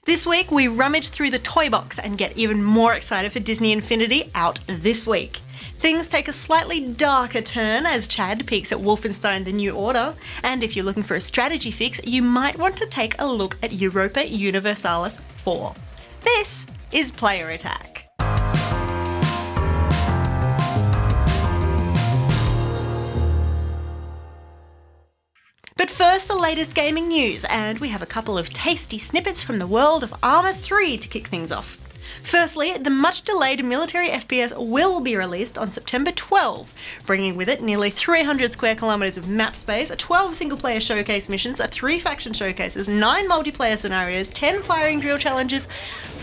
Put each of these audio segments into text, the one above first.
This week we rummage through the toy box and get even more excited for Disney Infinity out this week. Things take a slightly darker turn as Chad peeks at Wolfenstein: The New Order, and if you're looking for a strategy fix, you might want to take a look at Europa Universalis IV. This is Player Attack. But first, the latest gaming news, and we have a couple of tasty snippets from the world of Arma 3 to kick things off. Firstly, the much-delayed military FPS will be released on September 12, bringing with it nearly 300 square kilometres of map space, 12 single-player showcase missions, 3 faction showcases, 9 multiplayer scenarios, 10 firing drill challenges,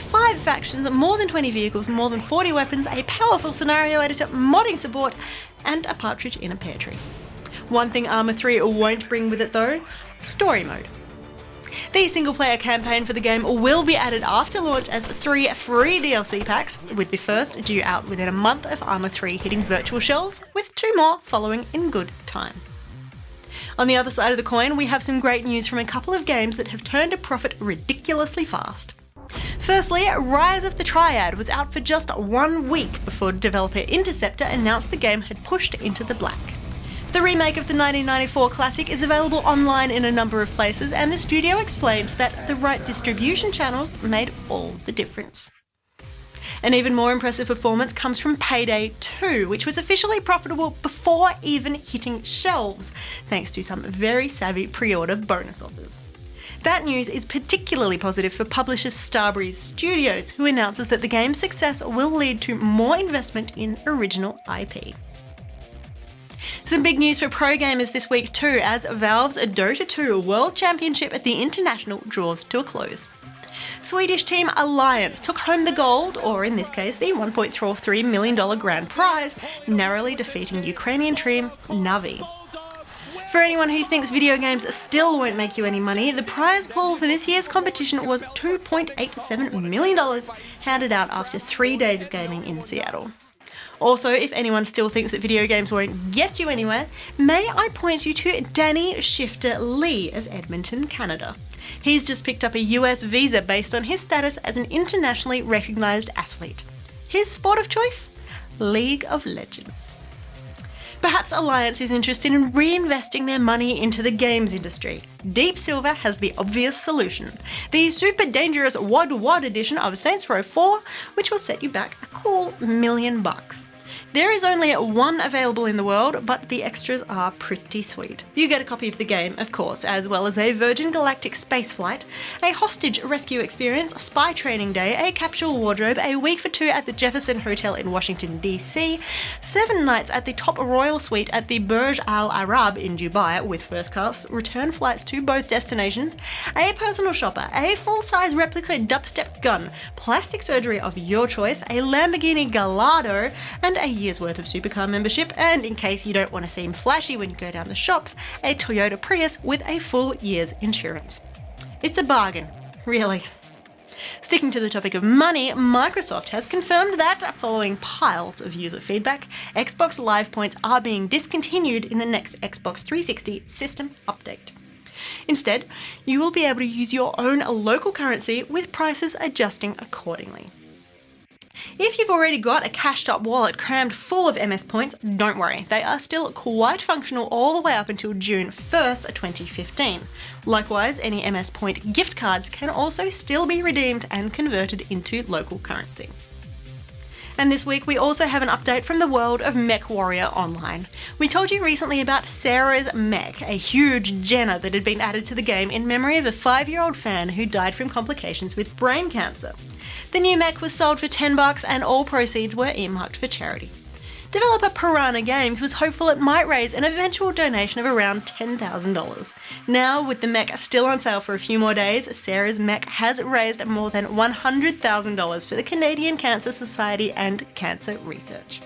5 factions, more than 20 vehicles, more than 40 weapons, a powerful scenario editor, modding support, and a partridge in a pear tree. One thing Arma 3 won't bring with it though, story mode. The single-player campaign for the game will be added after launch as 3 free DLC packs, with the first due out within a month of Arma 3 hitting virtual shelves, with 2 more following in good time. On the other side of the coin, we have some great news from a couple of games that have turned a profit ridiculously fast. Firstly, Rise of the Triad was out for just 1 week before developer Interceptor announced the game had pushed into the black. The remake of the 1994 classic is available online in a number of places, and the studio explains that the right distribution channels made all the difference. An even more impressive performance comes from Payday 2, which was officially profitable before even hitting shelves, thanks to some very savvy pre-order bonus offers. That news is particularly positive for publisher Starbreeze Studios, who announces that the game's success will lead to more investment in original IP. Some big news for pro gamers this week too, as Valve's Dota 2 World Championship at the International draws to a close. Swedish team Alliance took home the gold, or in this case the $1.43 million grand prize, narrowly defeating Ukrainian team Navi. For anyone who thinks video games still won't make you any money, the prize pool for this year's competition was $2.87 million, handed out after 3 days of gaming in Seattle. Also, if anyone still thinks that video games won't get you anywhere, may I point you to Danny Shifter Lee of Edmonton, Canada. He's just picked up a US visa based on his status as an internationally recognised athlete. His sport of choice? League of Legends. Perhaps Alliance is interested in reinvesting their money into the games industry. Deep Silver has the obvious solution. The super dangerous WOD WOD edition of Saints Row 4, which will set you back a cool $1 million. There is only 1 available in the world, but the extras are pretty sweet. You get a copy of the game, of course, as well as a Virgin Galactic spaceflight, a hostage rescue experience, a spy training day, a capsule wardrobe, a week for 2 at the Jefferson Hotel in Washington, DC, 7 nights at the top royal suite at the Burj Al Arab in Dubai with first-class return flights to both destinations, a personal shopper, a full-size replica dubstep gun, plastic surgery of your choice, a Lamborghini Gallardo, and a year's worth of supercar membership, and in case you don't want to seem flashy when you go down the shops, a Toyota Prius with a full year's insurance. It's a bargain, really. Sticking to the topic of money, Microsoft has confirmed that, following piles of user feedback, Xbox Live points are being discontinued in the next Xbox 360 system update. Instead, you will be able to use your own local currency with prices adjusting accordingly. If you've already got a cashed up wallet crammed full of MS points, don't worry, they are still quite functional all the way up until June 1st, 2015. Likewise, any MS point gift cards can also still be redeemed and converted into local currency. And this week we also have an update from the world of MechWarrior Online. We told you recently about Sarah's Mech, a huge Jenner that had been added to the game in memory of a 5-year-old fan who died from complications with brain cancer. The new mech was sold for $10 and all proceeds were earmarked for charity. Developer Piranha Games was hopeful it might raise an eventual donation of around $10,000. Now, with the mech still on sale for a few more days, Sarah's Mech has raised more than $100,000 for the Canadian Cancer Society and cancer research.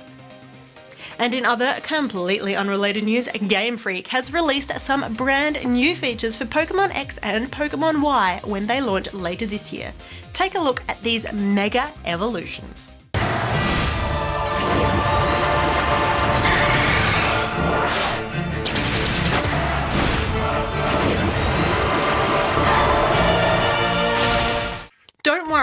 And in other completely unrelated news, Game Freak has released some brand new features for Pokemon X and Pokemon Y when they launch later this year. Take a look at these mega evolutions.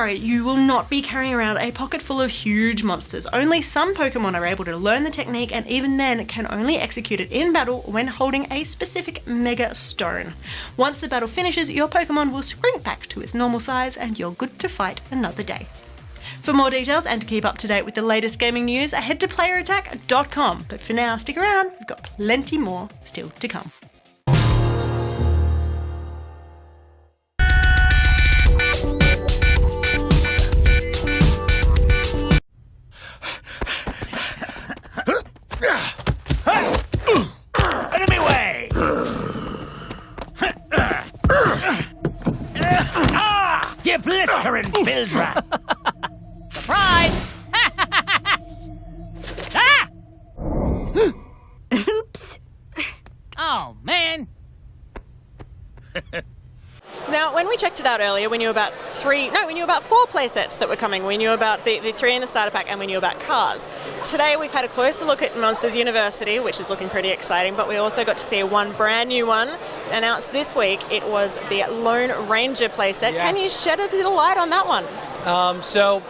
worry, you will not be carrying around a pocket full of huge monsters. Only some Pokemon are able to learn the technique, and even then can only execute it in battle when holding a specific Mega Stone. Once the battle finishes, your Pokemon will shrink back to its normal size and you're good to fight another day. For more details and to keep up to date with the latest gaming news, head to playerattack.com. But for now, stick around, we've got plenty more still to come. Enemy way! You blistering Bildra! Surprise! Ah! Oops. Oh, man. Now, when we checked it out earlier, we knew about 4 playsets that were coming. We knew about the 3 in the starter pack, and we knew about cars. Today, we've had a closer look at Monsters University, which is looking pretty exciting, but we also got to see one brand new one announced this week. It was the Lone Ranger playset. Yes. Can you shed a bit of light on that one? So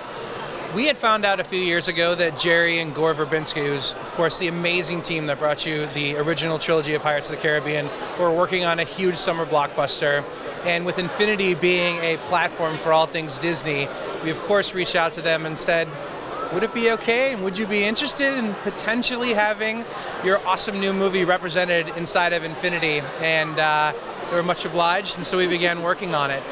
we had found out a few years ago that Jerry and Gore Verbinski, who's of course the amazing team that brought you the original trilogy of Pirates of the Caribbean, were working on a huge summer blockbuster. And with Infinity being a platform for all things Disney, we of course reached out to them and said, would it be okay and would you be interested in potentially having your awesome new movie represented inside of Infinity? And they were much obliged, and so we began working on it.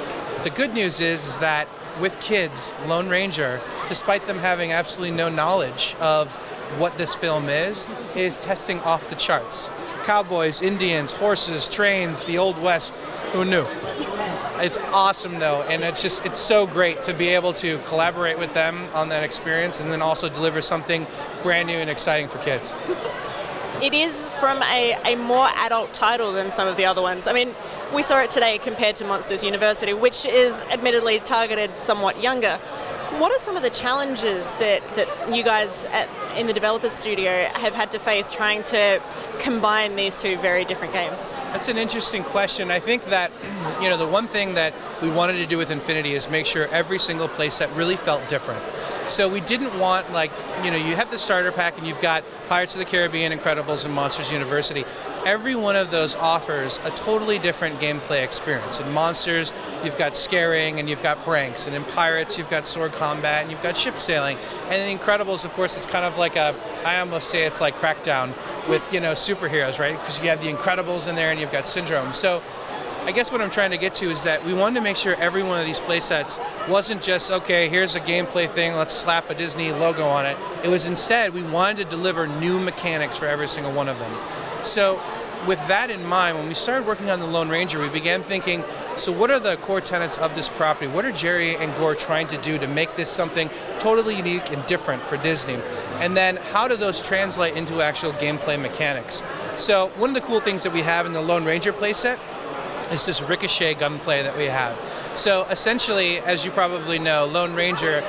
The good news is that with kids, Lone Ranger, despite them having absolutely no knowledge of what this film is testing off the charts. Cowboys, Indians, horses, trains, the Old West, who knew? It's awesome though, and it's so great to be able to collaborate with them on that experience and then also deliver something brand new and exciting for kids. It is from a more adult title than some of the other ones. I mean, we saw it today compared to Monsters University, which is admittedly targeted somewhat younger. What are some of the challenges that you guys in the developer studio have had to face trying to combine these two very different games? That's an interesting question. I think that, the one thing that we wanted to do with Infinity is make sure every single playset really felt different. So we didn't want, you have the starter pack and you've got Pirates of the Caribbean, Incredibles, and Monsters University. Every one of those offers a totally different gameplay experience. In Monsters, you've got scaring and you've got pranks. And in Pirates, you've got sword combat and you've got ship sailing. And in Incredibles, of course, it's kind of like I almost say it's like Crackdown with, superheroes, right? Because you have the Incredibles in there and you've got Syndrome. So I guess what I'm trying to get to is that we wanted to make sure every one of these playsets wasn't just, okay, here's a gameplay thing, let's slap a Disney logo on it. It was instead, we wanted to deliver new mechanics for every single one of them. So with that in mind, when we started working on the Lone Ranger, we began thinking, so what are the core tenets of this property? What are Jerry and Gore trying to do to make this something totally unique and different for Disney? And then how do those translate into actual gameplay mechanics? So one of the cool things that we have in the Lone Ranger playset is this ricochet gunplay that we have. So essentially, as you probably know, Lone Ranger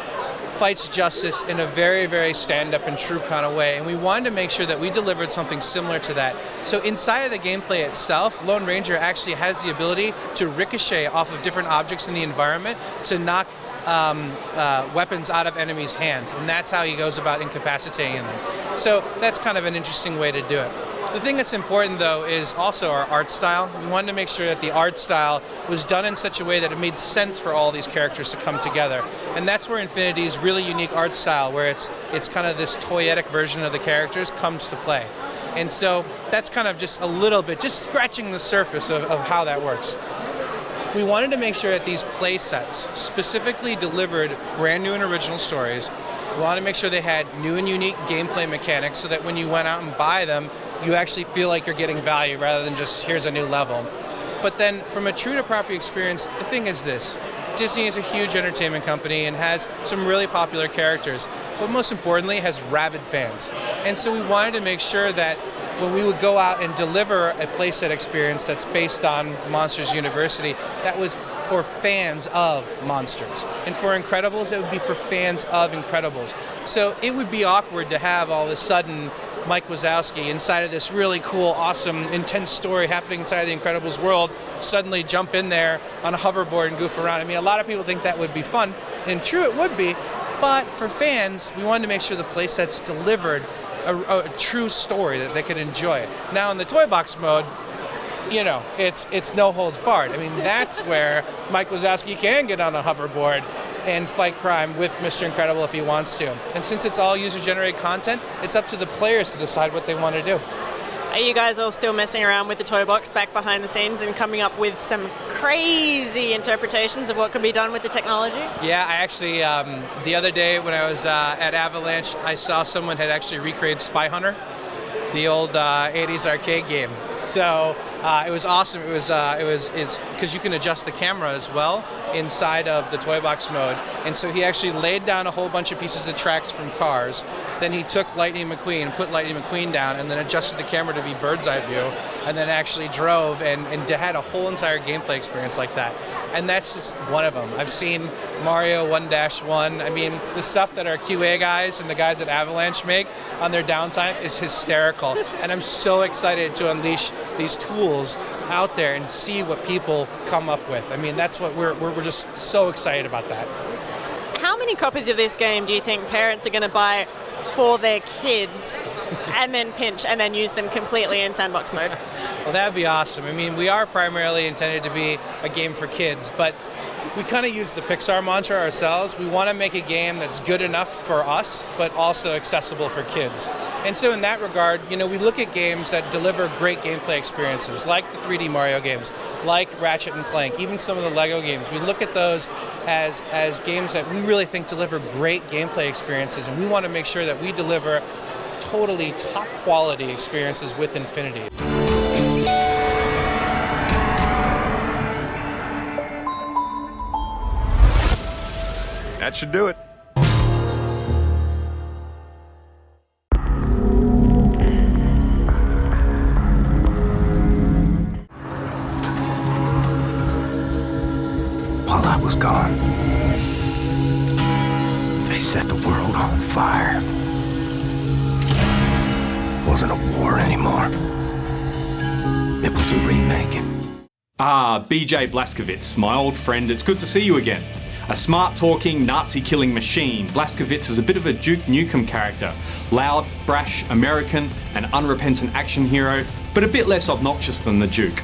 fights justice in a very, very stand-up and true kind of way, and we wanted to make sure that we delivered something similar to that. So inside of the gameplay itself, Lone Ranger actually has the ability to ricochet off of different objects in the environment to knock weapons out of enemies' hands, and that's how he goes about incapacitating them. So that's kind of an interesting way to do it. The thing that's important, though, is also our art style. We wanted to make sure that the art style was done in such a way that it made sense for all these characters to come together. And that's where Infinity's really unique art style, where it's kind of this toyetic version of the characters, comes to play. And so that's kind of just a little bit, just scratching the surface of how that works. We wanted to make sure that these play sets specifically delivered brand new and original stories. We wanted to make sure they had new and unique gameplay mechanics so that when you went out and buy them, you actually feel like you're getting value rather than just here's a new level. But then from a true to property experience, the thing is this. Disney is a huge entertainment company and has some really popular characters, but most importantly has rabid fans. And so we wanted to make sure that when we would go out and deliver a playset experience that's based on Monsters University, that was for fans of Monsters. And for Incredibles, it would be for fans of Incredibles. So it would be awkward to have all of a sudden Mike Wazowski inside of this really cool, awesome, intense story happening inside of the Incredibles world, suddenly jump in there on a hoverboard and goof around. I mean, a lot of people think that would be fun, and true it would be, but for fans, we wanted to make sure the playsets delivered a true story that they could enjoy. Now in the toy box mode, you know, it's no holds barred. I mean, that's where Mike Wazowski can get on a hoverboard and fight crime with Mr. Incredible if he wants to. And since it's all user-generated content, it's up to the players to decide what they want to do. Are you guys all still messing around with the toy box back behind the scenes and coming up with some crazy interpretations of what can be done with the technology? Yeah, I actually, the other day when I was at Avalanche, I saw someone had actually recreated Spy Hunter, the old 80s arcade game. So it was awesome. It's because you can adjust the camera as well inside of the toy box mode. And so he actually laid down a whole bunch of pieces of tracks from cars. Then he took Lightning McQueen, put Lightning McQueen down, and then adjusted the camera to be bird's eye view, and then actually drove and had a whole entire gameplay experience like that. And that's just one of them. I've seen Mario 1-1. I mean, the stuff that our QA guys and the guys at Avalanche make on their downtime is hysterical. And I'm so excited to unleash these tools out there and see what people come up with. I mean, that's what we're just so excited about that. How many copies of this game do you think parents are going to buy for their kids and then pinch and then use them completely in sandbox mode? Well, that would be awesome. I mean, we are primarily intended to be a game for kids, but we kind of use the Pixar mantra ourselves. We want to make a game that's good enough for us, but also accessible for kids. And so in that regard, you know, we look at games that deliver great gameplay experiences, like the 3D Mario games, like Ratchet and Clank, even some of the Lego games. We look at those as games that we really think deliver great gameplay experiences, and we want to make sure that we deliver totally top quality experiences with Infinity. That should do it. While I was gone, they set the world on fire. Wasn't a war anymore. It was a remaking. Ah, BJ Blazkowicz, my old friend, it's good to see you again. A smart-talking, Nazi-killing machine, Blazkowicz is a bit of a Duke Nukem character. Loud, brash, American, an unrepentant action hero, but a bit less obnoxious than the Duke.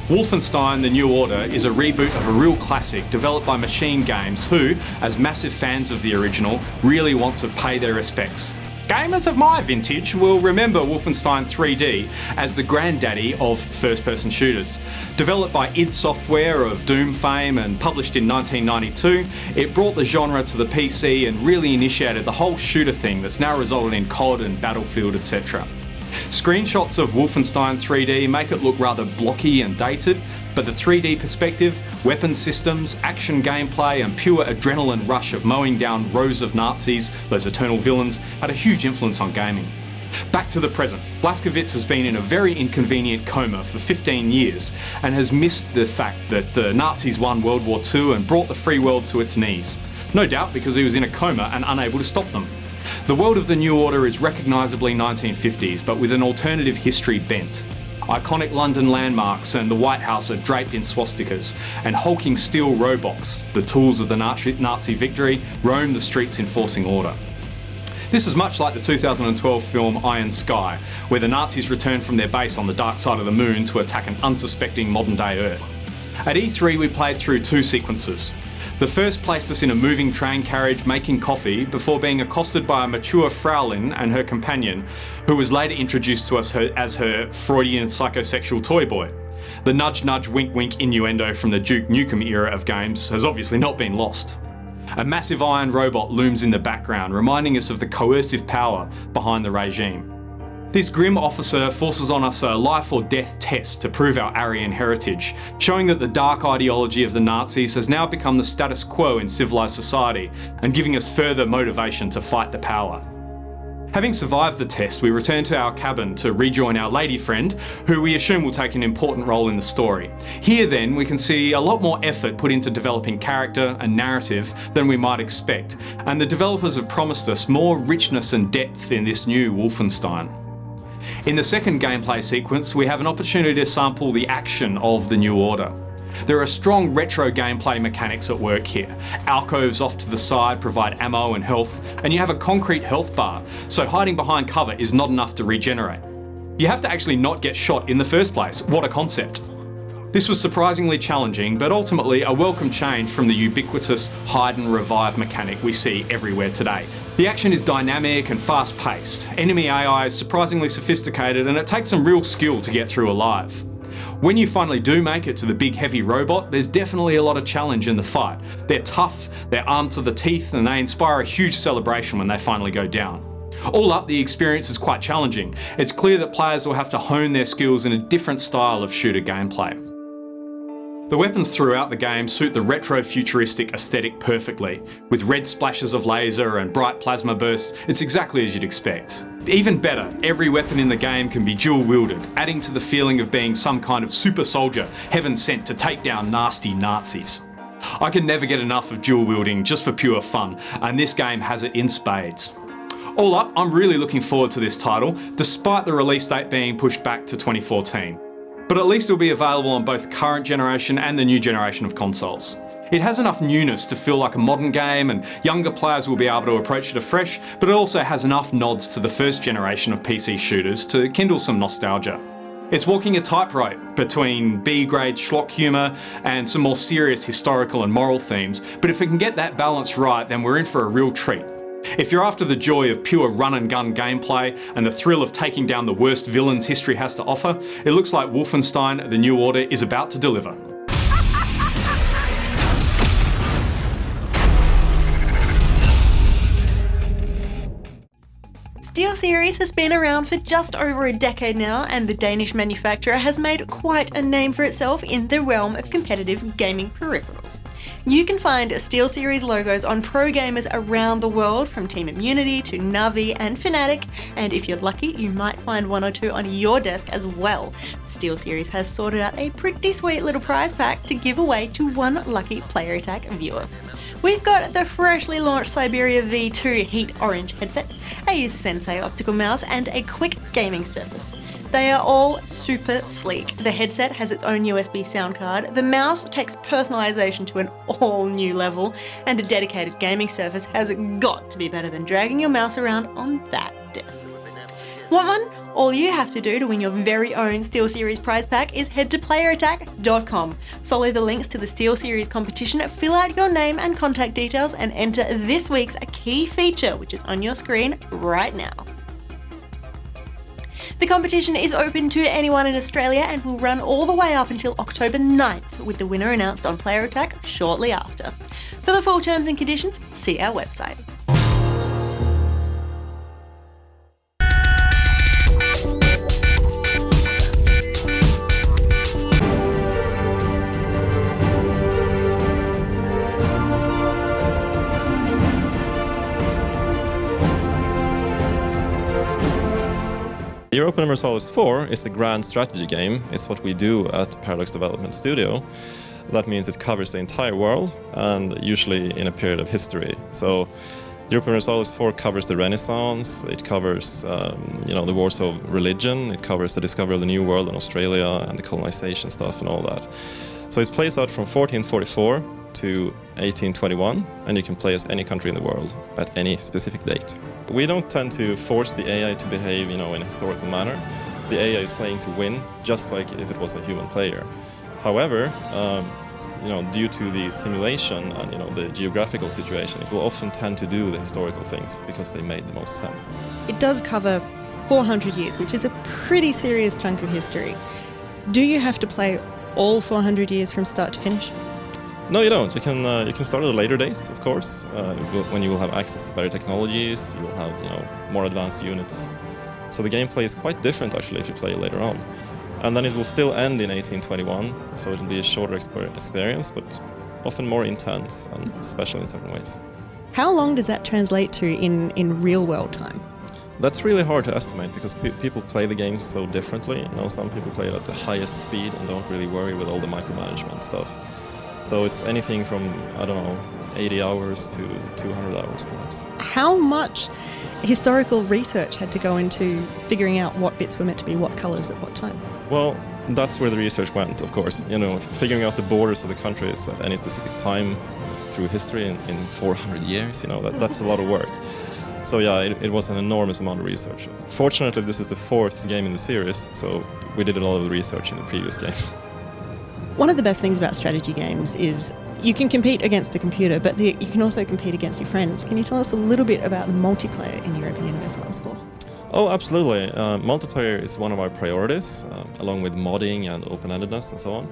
Wolfenstein: The New Order is a reboot of a real classic developed by Machine Games who, as massive fans of the original, really want to pay their respects. Gamers of my vintage will remember Wolfenstein 3D as the granddaddy of first-person shooters. Developed by id Software of Doom fame and published in 1992, it brought the genre to the PC and really initiated the whole shooter thing that's now resulted in COD and Battlefield, etc. Screenshots of Wolfenstein 3D make it look rather blocky and dated, but the 3D perspective, weapon systems, action gameplay and pure adrenaline rush of mowing down rows of Nazis, those eternal villains, had a huge influence on gaming. Back to the present, Blazkowicz has been in a very inconvenient coma for 15 years and has missed the fact that the Nazis won World War II and brought the free world to its knees. No doubt because he was in a coma and unable to stop them. The world of the New Order is recognisably 1950s, but with an alternative history bent. Iconic London landmarks and the White House are draped in swastikas, and hulking steel robots, the tools of the Nazi victory, roam the streets enforcing order. This is much like the 2012 film Iron Sky, where the Nazis return from their base on the dark side of the moon to attack an unsuspecting modern-day Earth. At E3 we played through two sequences. The first placed us in a moving train carriage making coffee before being accosted by a mature Fraulein and her companion, who was later introduced to us as her Freudian psychosexual toy boy. The nudge nudge wink wink innuendo from the Duke Nukem era of games has obviously not been lost. A massive iron robot looms in the background, reminding us of the coercive power behind the regime. This grim officer forces on us a life or death test to prove our Aryan heritage, showing that the dark ideology of the Nazis has now become the status quo in civilized society and giving us further motivation to fight the power. Having survived the test, we return to our cabin to rejoin our lady friend, who we assume will take an important role in the story. Here then, we can see a lot more effort put into developing character and narrative than we might expect, and the developers have promised us more richness and depth in this new Wolfenstein. In the second gameplay sequence, we have an opportunity to sample the action of the New Order. There are strong retro gameplay mechanics at work here. Alcoves off to the side provide ammo and health, and you have a concrete health bar, so hiding behind cover is not enough to regenerate. You have to actually not get shot in the first place. What a concept. This was surprisingly challenging, but ultimately a welcome change from the ubiquitous hide and revive mechanic we see everywhere today. The action is dynamic and fast-paced. Enemy AI is surprisingly sophisticated, and it takes some real skill to get through alive. When you finally do make it to the big heavy robot, there's definitely a lot of challenge in the fight. They're tough, they're armed to the teeth, and they inspire a huge celebration when they finally go down. All up, the experience is quite challenging. It's clear that players will have to hone their skills in a different style of shooter gameplay. The weapons throughout the game suit the retro-futuristic aesthetic perfectly. With red splashes of laser and bright plasma bursts, it's exactly as you'd expect. Even better, every weapon in the game can be dual-wielded, adding to the feeling of being some kind of super soldier, heaven sent to take down nasty Nazis. I can never get enough of dual-wielding just for pure fun, and this game has it in spades. All up, I'm really looking forward to this title, despite the release date being pushed back to 2014. But at least it'll be available on both current generation and the new generation of consoles. It has enough newness to feel like a modern game, and younger players will be able to approach it afresh, but it also has enough nods to the first generation of PC shooters to kindle some nostalgia. It's walking a tightrope between B-grade schlock humour and some more serious historical and moral themes, but if it can get that balance right, then we're in for a real treat. If you're after the joy of pure run and gun gameplay and the thrill of taking down the worst villains history has to offer, it looks like Wolfenstein: The New Order is about to deliver. SteelSeries has been around for just over a decade now, and the Danish manufacturer has made quite a name for itself in the realm of competitive gaming peripherals. You can find SteelSeries logos on pro gamers around the world, from Team Immunity to Navi and Fnatic, and if you're lucky, you might find one or two on your desk as well. SteelSeries has sorted out a pretty sweet little prize pack to give away to one lucky Player Attack viewer. We've got the freshly launched Siberia V2 Heat Orange headset, a Sensei optical mouse, and a quick gaming surface. They are all super sleek. The headset has its own USB sound card, the mouse takes personalization to an all new level, and a dedicated gaming surface has got to be better than dragging your mouse around on that desk. Want one? All you have to do to win your very own SteelSeries prize pack is head to playerattack.com. Follow the links to the SteelSeries competition, fill out your name and contact details, and enter this week's key feature, which is on your screen right now. The competition is open to anyone in Australia and will run all the way up until October 9th, with the winner announced on Player Attack shortly after. For the full terms and conditions, see our website. Europa Universalis IV is a grand strategy game. It's what we do at Paradox Development Studio. That means it covers the entire world, and usually in a period of history. So Europa Universalis IV covers the Renaissance, it covers the wars of religion, it covers the discovery of the New World in Australia and the colonization stuff and all that. So it plays out from 1444 to 1821, and you can play as any country in the world at any specific date. We don't tend to force the AI to behave, in a historical manner. The AI is playing to win, just like if it was a human player. However, due to the simulation and the geographical situation, it will often tend to do the historical things because they made the most sense. It does cover 400 years, which is a pretty serious chunk of history. Do you have to play all 400 years from start to finish? No, you don't. You can start at a later date, of course, when you will have access to better technologies. You will have more advanced units. So the gameplay is quite different actually if you play later on. And then it will still end in 1821, so it will be a shorter experience, but often more intense and special in certain ways. How long does that translate to in real world time? That's really hard to estimate because people play the games so differently. Some people play it at the highest speed and don't really worry with all the micromanagement stuff. So it's anything from, I don't know, 80 hours to 200 hours perhaps. How much historical research had to go into figuring out what bits were meant to be what colours at what time? Well, that's where the research went, of course. You know, figuring out the borders of the countries at any specific time through history in 400 years, you know, that's a lot of work. So yeah, it was an enormous amount of research. Fortunately, this is the 4th game in the series, so we did a lot of the research in the previous games. One of the best things about strategy games is you can compete against a computer, but you can also compete against your friends. Can you tell us a little bit about the multiplayer in Europa Universalis IV? Oh, absolutely. Multiplayer is one of our priorities, along with modding and open-endedness and so on.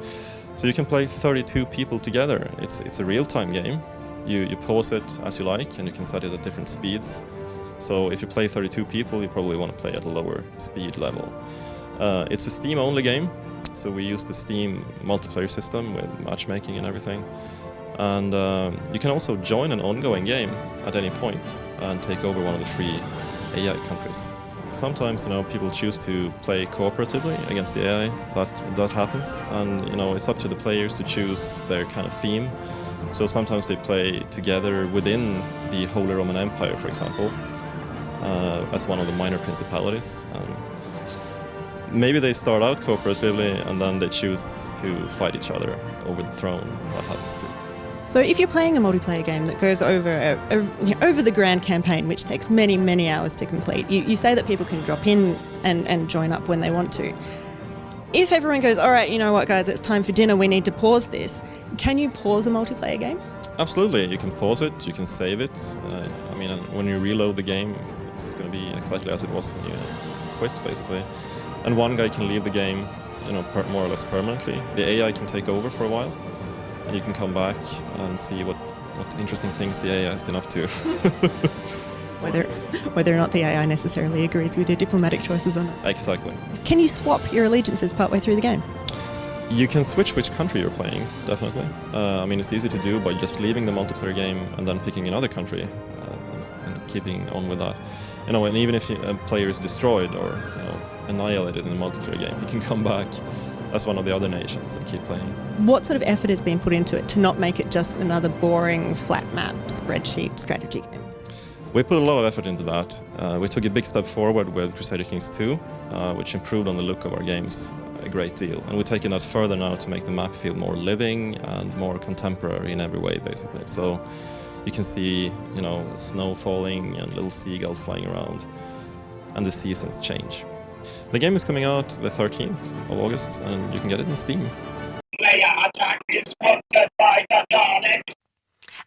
So you can play 32 people together. It's a real-time game. You pause it as you like, and you can set it at different speeds. So if you play 32 people, you probably want to play at a lower speed level. It's a Steam-only game, so we use the Steam multiplayer system with matchmaking and everything. And you can also join an ongoing game at any point and take over one of the free AI countries. Sometimes, you know, people choose to play cooperatively against the AI. That happens, and you know, it's up to the players to choose their kind of theme. So sometimes they play together within the Holy Roman Empire, for example, as one of the minor principalities. Maybe they start out cooperatively and then they choose to fight each other over the throne. That happens too. So if you're playing a multiplayer game that goes over over the grand campaign, which takes many, many hours to complete, you say that people can drop in and join up when they want to. If everyone goes, all right, you know what, guys, it's time for dinner, we need to pause this, can you pause a multiplayer game? Absolutely. You can pause it, you can save it. I mean, when you reload the game, it's going to be exactly as it was when you quit, basically. And one guy can leave the game, you know, more or less permanently. The AI can take over for a while, and you can come back and see what interesting things the AI has been up to. Whether or not the AI necessarily agrees with your diplomatic choices or not. Exactly. Can you swap your allegiances partway through the game? You can switch which country you're playing, definitely. I mean, it's easy to do by just leaving the multiplayer game and then picking another country and keeping on with that. You know, and even if a player is destroyed or, you know, annihilated in the multiplayer game, you can come back as one of the other nations and keep playing. What sort of effort has been put into it to not make it just another boring flat map spreadsheet strategy game? We put a lot of effort into that. We took a big step forward with Crusader Kings 2, which improved on the look of our games a great deal. And we're taking that further now to make the map feel more living and more contemporary in every way, basically. So you can see, you know, snow falling and little seagulls flying around, and the seasons change. The game is coming out the 13th of August, and you can get it in Steam. Player Attack is sponsored by the Daleks.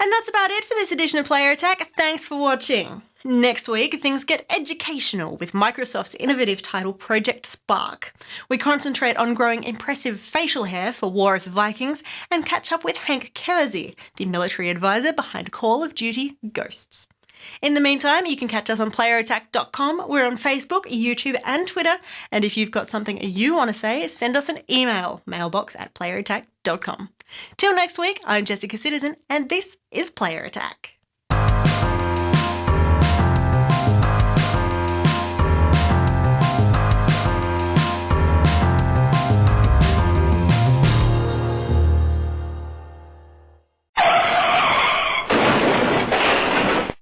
And that's about it for this edition of Player Attack. Thanks for watching. Next week, things get educational with Microsoft's innovative title Project Spark. We concentrate on growing impressive facial hair for War of the Vikings and catch up with Hank Kersey, the military advisor behind Call of Duty Ghosts. In the meantime, you can catch us on playerattack.com. We're on Facebook, YouTube and Twitter. And if you've got something you want to say, send us an email, mailbox@playerattack.com. Till next week, I'm Jessica Citizen, and this is Player Attack.